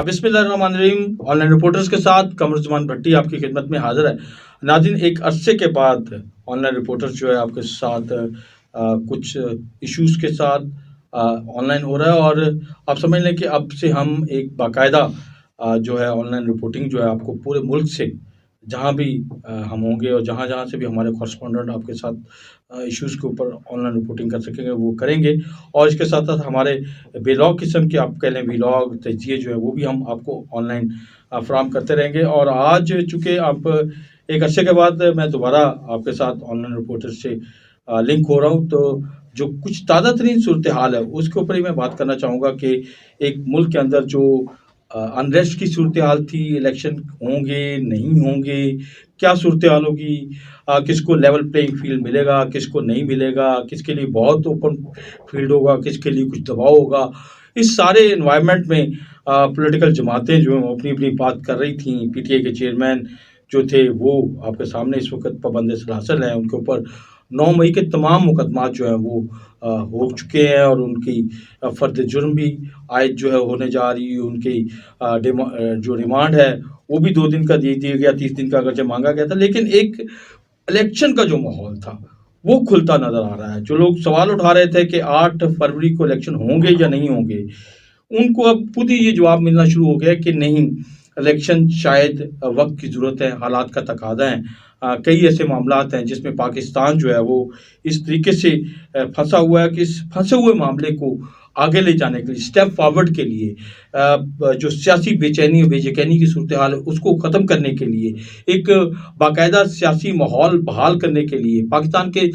बिस्मिल्लाहिर्रहमानिर्रहीम। Online reporters के साथ कमरुज़्ज़मान भट्टी आपकी खिदमत में हाजिर है। नाज़रीन, एक अरसे के बाद ऑनलाइन रिपोर्टर्स जो है आपके साथ कुछ इश्यूज़ के साथ ऑनलाइन हो रहा है, और आप समझ लें कि अब से हम एक बाकायदा जो है ऑनलाइन रिपोर्टिंग जो है आपको पूरे मुल्क से जहाँ भी हम होंगे और जहाँ जहाँ से भी हमारे कॉरेस्पॉन्डेंट आपके साथ इश्यूज़ के ऊपर ऑनलाइन रिपोर्टिंग कर सकेंगे वो करेंगे। और इसके साथ साथ हमारे व्लॉग किस्म के आप कह लें व्लॉग तजिए जो है वो भी हम आपको ऑनलाइन फराहम करते रहेंगे। और आज चूँकि आप एक अरसे के बाद मैं दोबारा आपके साथ ऑनलाइन रिपोर्टर से लिंक हो रहा हूँ, तो जो कुछ ताज़ा तरीन सूरत हाल है उसके ऊपर ही मैं बात करना चाहूँगा कि एक मुल्क के अंदर जो अनरेस्ट की सूरत हाल थी, इलेक्शन होंगे नहीं होंगे, क्या सूरत हाल होगी, किसको लेवल प्लेइंग फील्ड मिलेगा, किसको नहीं मिलेगा, किसके लिए बहुत ओपन फील्ड होगा, किसके लिए कुछ दबाव होगा। इस सारे एनवायरनमेंट में पॉलिटिकल जमातें जो हैं अपनी अपनी बात कर रही थी। पीटीआई के चेयरमैन जो थे वो आपके सामने इस वक्त पाबंद सलासल हैं, उनके ऊपर 9 मई के तमाम मुकदमात जो हैं वो हो चुके हैं, और उनकी फ़र्द जुर्म भी आयद जो है होने जा रही है। उनकी जो रिमांड है वो भी 2 दिन का दे दिया गया, 30 दिन का अगरचे मांगा गया था, लेकिन एक इलेक्शन का जो माहौल था वो खुलता नज़र आ रहा है। जो लोग सवाल उठा रहे थे कि 8 फरवरी को इलेक्शन होंगे या नहीं होंगे, उनको अब खुद ही ये जवाब मिलना शुरू हो गया कि नहीं, इलेक्शन शायद वक्त की ज़रूरत है, हालात का तकाजा है। कई ऐसे मामलात हैं जिसमें पाकिस्तान जो है वो इस तरीके से फंसा हुआ है कि इस फंसे हुए मामले को आगे ले जाने के लिए, स्टेप फॉरवर्ड के लिए, जो सियासी बेचैनी और बेयकीनी की सूरत हाल है उसको ख़त्म करने के लिए, एक बाकायदा सियासी माहौल बहाल करने के लिए, पाकिस्तान के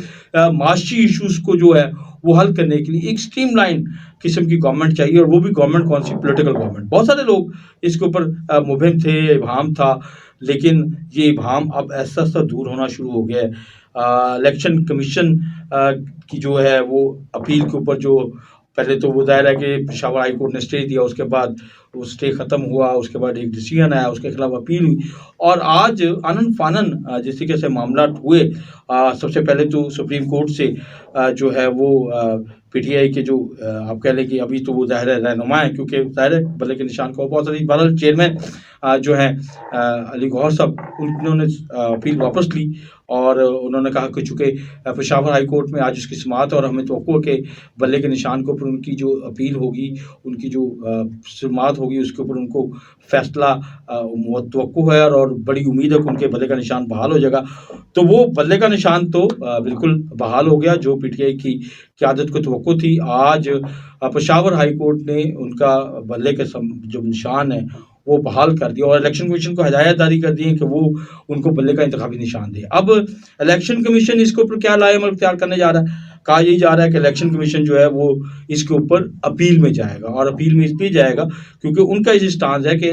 माशी इशूज़ को जो है वो हल करने के लिए एक स्ट्रीमलाइन किस्म की गवर्नमेंट चाहिए। और वो भी गवर्नमेंट कौन सी, पॉलिटिकल गवर्नमेंट। बहुत सारे लोग इसके ऊपर मुबहिम थे, इबहम था, लेकिन ये इबहम अब ऐसा ऐसा दूर होना शुरू हो गया है। इलेक्शन कमीशन की जो है वो अपील के ऊपर जो पहले तो वो ज़ाहिर है कि पेशावर हाई कोर्ट ने स्टे दिया, उसके बाद वो स्टे ख़त्म हुआ, उसके बाद एक डिसीजन आया, उसके खिलाफ अपील हुई, और आज आनन फानन जिस तरीके से मामला हुए, सबसे पहले तो सुप्रीम कोर्ट से जो है वो पीटीआई के जो आप कह लें कि अभी तो वो ज़ाहिर है रहनुमा है, क्योंकि ज़ाहिर है बल्ले के निशान को बहुत सारी बहरहाल चेयरमैन जो हैं अली गौहर साहब, उन्होंने अपील वापस ली, और उन्होंने कहा कि चूँकि पेशावर हाई कोर्ट में आज उसकी समाअत है और हमें तवक्को है कि बल्ले के निशान के ऊपर उनकी जो अपील होगी, उनकी जो समाअत होगी, उसके ऊपर उनको फ़ैसला तवक्को है, और बड़ी उम्मीद है कि उनके बल्ले का निशान बहाल हो जाएगा। तो वो बल्ले का निशान तो बिल्कुल बहाल हो गया, जो पीटीआई की क़यादत को तवक्को थी। आज पेशावर हाई कोर्ट ने उनका बल्ले के जो निशान है वो बहाल कर दिया, और इलेक्शन कमीशन को हिदायत जारी कर दी है कि वो उनको बल्ले का इंतखाबी निशान दे। अब इलेक्शन कमीशन इसके ऊपर क्या लाएमल इख्तियार करने जा रहा है? कहा यही जा रहा है कि इलेक्शन कमीशन जो है वो इसके ऊपर अपील में जाएगा, और अपील में इसलिए जाएगा क्योंकि उनका ये स्टांस है कि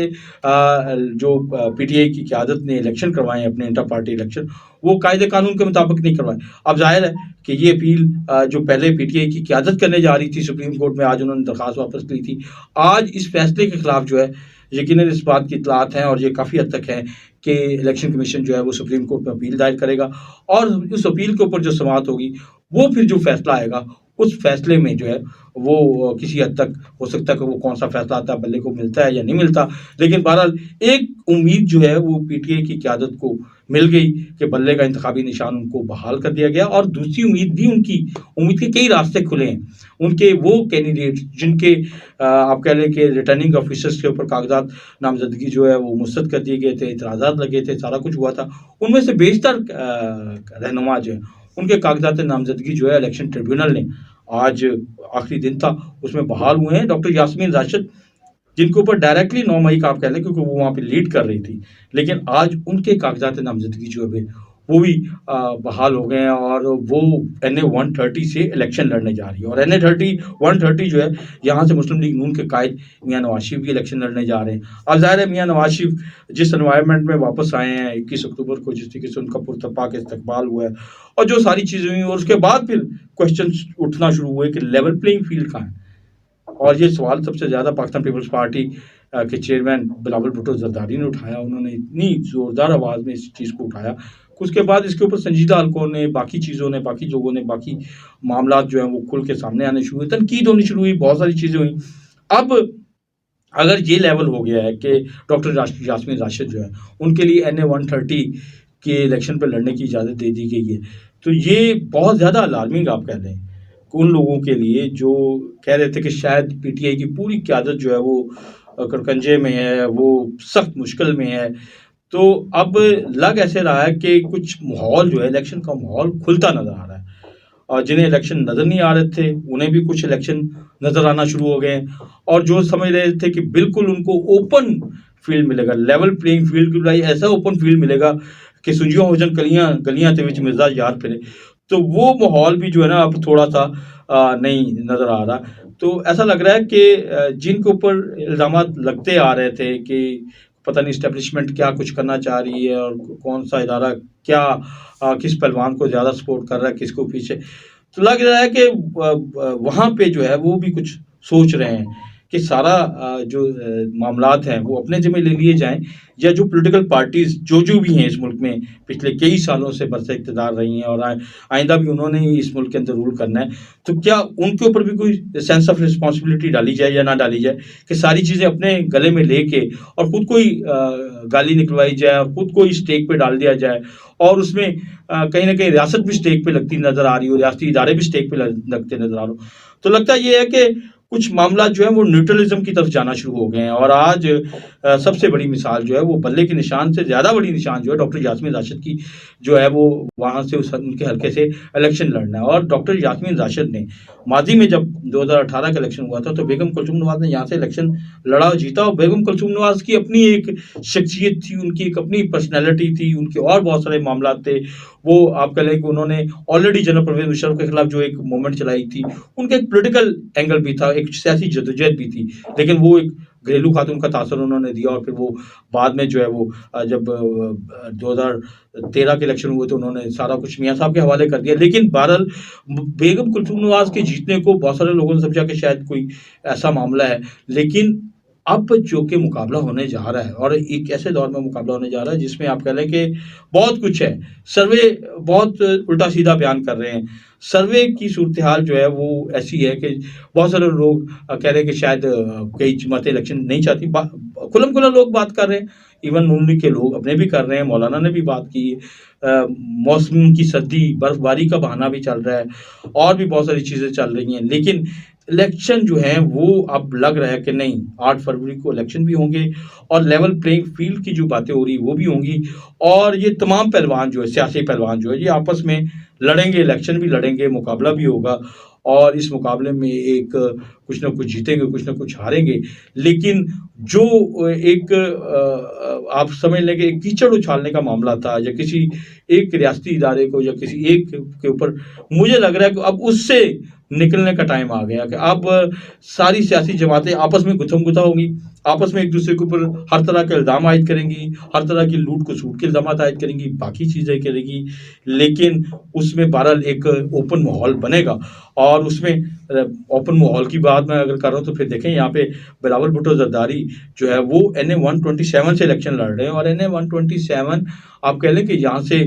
जो पीटीआई की क़यादत ने इलेक्शन करवाए अपने इंटर पार्टी इलेक्शन, वो कायदे कानून के मुताबिक नहीं करवाए। अब ज़ाहिर है कि ये अपील जो पहले पीटीआई की क़यादत करने जा रही थी सुप्रीम कोर्ट में, आज उन्होंने दरख्वास्त वापस ली थी। आज इस फैसले के खिलाफ जो है यकीनन इस बात की इत्तलात हैं, और ये काफ़ी हद तक है कि इलेक्शन कमीशन जो है वो सुप्रीम कोर्ट में अपील दायर करेगा, और उस अपील के ऊपर जो समाअत होगी वो फिर जो फैसला आएगा उस फैसले में जो है वो किसी हद तक हो सकता है कि वो कौन सा फैसला आता है, बल्ले को मिलता है या नहीं मिलता। लेकिन बहरहाल एक उम्मीद जो है वो पीटीआई की क़यादत को मिल गई कि बल्ले का इंतखाबी निशान उनको बहाल कर दिया गया, और दूसरी उम्मीद भी उनकी उम्मीद के कई रास्ते खुले हैं। उनके वो कैंडिडेट जिनके आप कह लें कि रिटर्निंग ऑफिसर्स के ऊपर कागजात नामजदगी जो है वो मुस्तरद कर दिए गए थे, इतराज़ात लगे थे, सारा कुछ हुआ था, उनमें से बेशतर रहनुमा जो है उनके कागजात नामजदगी जो है इलेक्शन ट्रिब्यूनल ने आज आखिरी दिन था उसमें बहाल हुए हैं। डॉक्टर यास्मीन राशिद, जिनके ऊपर डायरेक्टली 9 मई का आप कह लें क्योंकि वो वहाँ पे लीड कर रही थी, लेकिन आज उनके कागजात नामजदगी जो है वो भी बहाल हो गए हैं, और वो NA 130 से इलेक्शन लड़ने जा रही है। और NA 130 जो है यहाँ से मुस्लिम लीग नून के कायद मियाँ नवाज शरीफ भी इलेक्शन लड़ने जा रहे हैं। अब ज़ाहिर है मियाँ नवाज शरीफ जिस एनवायरनमेंट में वापस आए हैं 21 अक्टूबर को, जिस तरीके से उनका पुरतपाक इस्तकबाल हुआ है और जो सारी चीज़ें हुई, और उसके बाद फिर क्वेश्चन उठना शुरू हुए कि लेवल प्लेइंग फील्ड कहाँ है। और ये सवाल सबसे ज़्यादा पाकिस्तान पीपल्स पार्टी के चेयरमैन बिलावल भुट्टो जरदारी ने उठाया। उन्होंने इतनी ज़ोरदार आवाज़ में इस चीज़ को उठाया, उसके बाद इसके ऊपर संजीदा हलकों ने, बाकी चीज़ों ने, बाकी लोगों ने, बाकी मामलात जो हैं वो खुल के सामने आने शुरू हुए, तनकीद होनी शुरू हुई, बहुत सारी चीज़ें हुई। अब اگر یہ لیول ہو گیا ہے کہ ڈاکٹر یاسمین راشد جو ہے ان کے لیے NA-130 کے الیکشن پہ لڑنے کی اجازت دے دی گئی ہے، تو یہ بہت زیادہ الارمنگ آپ کہہ رہے ہیں ان لوگوں کے لیے جو کہہ رہے تھے کہ شاید PTI کی پوری قیادت جو ہے وہ کڑکنجے میں ہے، وہ سخت مشکل میں ہے۔ تو اب لگ ایسے رہا ہے کہ کچھ ماحول جو ہے الیکشن کا ماحول کھلتا نظر آ رہا ہے، اور جنہیں الیکشن نظر نہیں آ رہے تھے انہیں بھی کچھ الیکشن نظر آنا شروع ہو گئے ہیں، اور جو سمجھ رہے تھے کہ بالکل ان کو اوپن فیلڈ ملے گا، لیول پلینگ فیلڈ کی بجائے ایسا اوپن فیلڈ ملے گا کہ سنجیوں ہو جن گلیاں گلیاں تے وچ مرزا یار پھرے، تو وہ ماحول بھی جو ہے نا اب تھوڑا سا نہیں نظر آ رہا۔ تو ایسا لگ رہا ہے کہ جن کے اوپر الزامات لگتے آ رہے تھے کہ پتہ نہیں اسٹیبلشمنٹ کیا کچھ کرنا چاہ رہی ہے اور کون سا ادارہ کیا کس پہلوان کو زیادہ سپورٹ کر رہا ہے کس کو پیچھے، تو لگ رہا ہے کہ وہاں پہ جو ہے وہ بھی کچھ سوچ رہے ہیں کہ سارا جو معاملات ہیں وہ اپنے ذمہ لے لیے جائیں، یا جو پولیٹیکل پارٹیز جو بھی ہیں اس ملک میں پچھلے کئی سالوں سے برسر اقتدار رہی ہیں اور آئندہ بھی انہوں نے ہی اس ملک کے اندر رول کرنا ہے، تو کیا ان کے اوپر بھی کوئی سینس آف رسپانسبلٹی ڈالی جائے یا نہ ڈالی جائے کہ ساری چیزیں اپنے گلے میں لے کے اور خود کو ہی گالی نکلوائی جائے اور خود کو ہی اسٹیک پہ ڈال دیا جائے، اور اس میں کہیں نہ کہیں ریاست بھی اسٹیک پہ لگتی نظر آ رہی ہو، ریاستی ادارے بھی اسٹیک پہ لگتے نظر آ رہے ہو، تو لگتا یہ ہے کہ کچھ معاملات جو ہیں وہ نیوٹرلزم کی طرف جانا شروع ہو گئے ہیں۔ اور آج سب سے بڑی مثال جو ہے وہ بلے کے نشان سے زیادہ بڑی نشان جو ہے ڈاکٹر یاسمین راشد کی جو ہے وہ وہاں سے ان کے حلقے سے الیکشن لڑنا ہے۔ اور ڈاکٹر یاسمین راشد نے ماضی میں جب 2018 کا الیکشن ہوا تھا تو بیگم کلثوم نواز نے یہاں سے الیکشن لڑا اور جیتا، اور بیگم کلثوم نواز کی اپنی ایک شخصیت تھی، ان کی ایک اپنی پرسنالٹی تھی، ان کے اور بہت سارے معاملات تھے۔ وہ آپ کہہ لیں کہ انہوں نے آلریڈی جنرل پرویز مشرف کے خلاف جو ایک موومنٹ چلائی تھی، ان کا ایک پولیٹیکل اینگل بھی تھا، ایک سیاسی جدوجہد بھی تھی، لیکن وہ ایک گھریلو خاتون کا تاثر انہوں نے دیا، اور پھر وہ بعد میں جو ہے وہ جب 2013 کے الیکشن ہوئے تو انہوں نے سارا کچھ میاں صاحب کے حوالے کر دیا۔ لیکن بہرحال بیگم کلثوم نواز کے جیتنے کو بہت سارے لوگوں نے سمجھا کہ شاید کوئی ایسا معاملہ ہے، لیکن اب جو کہ مقابلہ ہونے جا رہا ہے، اور ایک ایسے دور میں مقابلہ ہونے جا رہا ہے جس میں آپ کہہ لیں کہ بہت کچھ ہے، سروے بہت الٹا سیدھا بیان کر رہے ہیں، سروے کی صورتحال جو ہے وہ ایسی ہے کہ بہت سارے لوگ کہہ رہے ہیں کہ شاید کئی جماعتیں الیکشن نہیں چاہتی، کھلم کھلا لوگ بات کر رہے ہیں، ایون نون لیگ کے لوگ اپنے بھی کر رہے ہیں، مولانا نے بھی بات کی، موسم کی سردی برف باری کا بہانہ بھی چل رہا ہے، اور بھی بہت ساری چیزیں چل رہی ہیں، لیکن الیکشن جو ہیں وہ اب لگ رہا ہے کہ نہیں، 8 فروری کو الیکشن بھی ہوں گے، اور لیول پلینگ فیلڈ کی جو باتیں ہو رہی وہ بھی ہوں گی، اور یہ تمام پہلوان جو ہے سیاسی پہلوان جو ہے یہ آپس میں لڑیں گے، الیکشن بھی لڑیں گے، مقابلہ بھی ہوگا، اور اس مقابلے میں ایک کچھ نہ کچھ جیتیں گے، کچھ نہ کچھ ہاریں گے، لیکن جو ایک آپ سمجھ لیں کہ ایک کیچڑ اچھالنے کا معاملہ تھا، یا کسی ایک ریاستی ادارے کو یا کسی ایک کے اوپر، مجھے لگ رہا ہے کہ اب اس سے نکلنے کا ٹائم آ گیا کہ اب ساری سیاسی جماعتیں آپس میں گتھم گتھا ہوں گی، آپس میں ایک دوسرے کے اوپر ہر طرح کے الزام عائد کریں گی، ہر طرح کی لوٹ کو سوٹ کے الزامات عائد کریں گی، باقی چیزیں کریں گی، لیکن اس میں بہرحال ایک اوپن ماحول بنے گا۔ اور اس میں اوپن ماحول کی بات میں اگر کر رہا ہوں تو پھر دیکھیں یہاں پہ بلاول بھٹو زرداری جو ہے وہ NA-127 سے الیکشن لڑ رہے ہیں، اور NA-127 آپ کہہ لیں کہ یہاں سے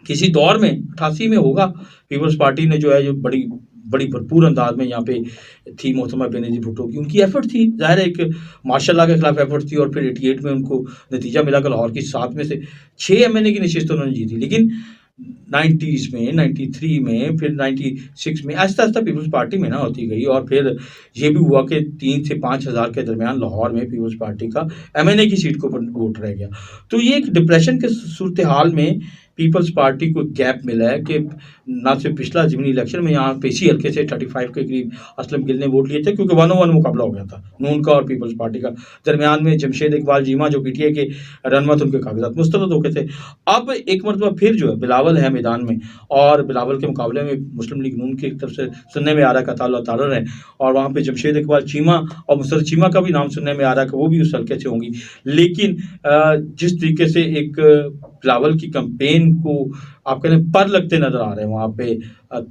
کسی دور میں 88 میں ہوگا، پیپلز پارٹی نے جو ہے جو بڑی بھرپور انداز میں یہاں پہ تھی محترمہ بے نظیر بھٹو کی، ان کی ایفرٹ تھی، ظاہر ہے ایک ماشاء اللہ کے خلاف ایفرٹ تھی، اور پھر 88 میں ان کو نتیجہ ملا کہ لاہور کی 7 میں سے 6 MNA کی نشست انہوں نے جیتی، لیکن 90s میں 93 میں پھر 96 میں آہستہ آہستہ پیپلز پارٹی میں نہ ہوتی گئی، اور پھر یہ بھی ہوا کہ 3 سے 5 ہزار کے درمیان لاہور میں پیپلز پارٹی کا MNA کی سیٹ کو ووٹ رہ گیا۔ تو یہ ایک ڈپریشن کے صورتحال میں پیپلز پارٹی کو گیپ ملا ہے کہ نہ صرف پچھلا ضمنی الیکشن میں یہاں پیسی حلقے سے 35 کے قریب اسلم گل نے ووٹ لیے تھے، کیونکہ 1-on-1 مقابلہ ہو گیا تھا نون کا اور پیپلز پارٹی کا، درمیان میں جمشید اقبال چیمہ جو PTI کے رہنما تھے ان کے کاغذات مسترد ہو گئے تھے۔ اب ایک مرتبہ پھر جو ہے بلاول ہے میدان میں، اور بلاول کے مقابلے میں مسلم لیگ نون کی طرف سے سننے میں آ رہا ہے کہ اللہ تعالیٰ ہے، اور وہاں پہ جمشید اقبال چیمہ اور مسرت چیمہ کا بھی نام سننے میں آ رہا ہے کہ وہ بھی اس حلقے سے ہوں گی، لیکن جس طریقے سے ایک بلاول کی کمپین کو آپ کہہ لیں پر لگتے نظر آ رہے ہیں، وہاں پہ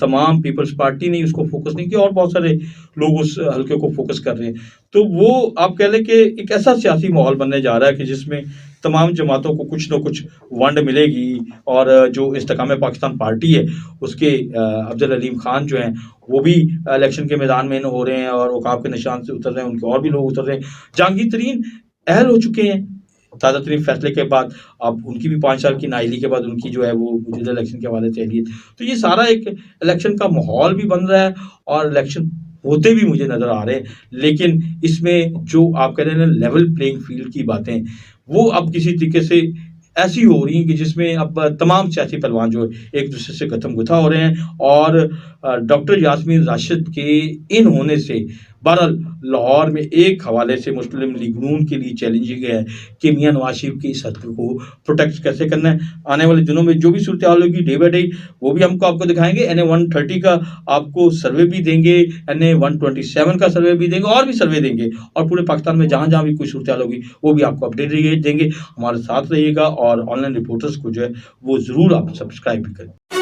تمام پیپلز پارٹی نے اس کو فوکس نہیں کیا، اور بہت سارے لوگ اس حلقے کو فوکس کر رہے ہیں، تو وہ آپ کہہ لیں کہ ایک ایسا سیاسی ماحول بننے جا رہا ہے کہ جس میں तमाम जमातों को कुछ न कुछ वंड मिलेगी और जो इस्तेकाम पाकिस्तान पार्टी है उसके अफजल हलीम खान जो हैं वो भी इलेक्शन के मैदान में हो रहे हैं और औकाफ के निशान से उतर रहे हैं, उनके और भी लोग उतर रहे हैं। जहांगीर तरीन अहल हो चुके हैं ताज़ा तरीन फैसले के बाद, अब उनकी भी 5 साल की नाअहली के बाद उनकी जो है वो मौजूदा इलेक्शन के हवाले से अहलियत। तो ये सारा एक इलेक्शन का माहौल भी बन रहा है और इलेक्शन होते भी मुझे नज़र आ रहे हैं। लेकिन इसमें जो आप कह रहे हैं ना लेवल प्लेइंग फील्ड की बातें, वो अब किसी तरीके से ऐसी हो रही हैं कि जिसमें अब तमाम सियासी पहलवान जो है एक दूसरे से गतम-गुथा हो रहे हैं और डॉक्टर यास्मीन राशिद के इन होने से बहरहाल लाहौर में एक हवाले से मुस्लिम लीग नून के लिए चैलेंजिंग है कि मियां नवाज शरीफ की इस हद को प्रोटेक्ट कैसे करना है। आने वाले दिनों में जो भी सूरत हाल होगी डे बाई डे वो भी हमको आपको दिखाएंगे। NA 130 का आपको सर्वे भी देंगे, NA 127 का सर्वे भी देंगे और भी सर्वे देंगे और पूरे पाकिस्तान में जहाँ जहाँ भी कोई सूरत हाल होगी वो भी आपको अपडेट देंगे। हमारे साथ रहिएगा और ऑनलाइन रिपोर्टर्स को जो है वो ज़रूर आप सब्सक्राइब भी करें।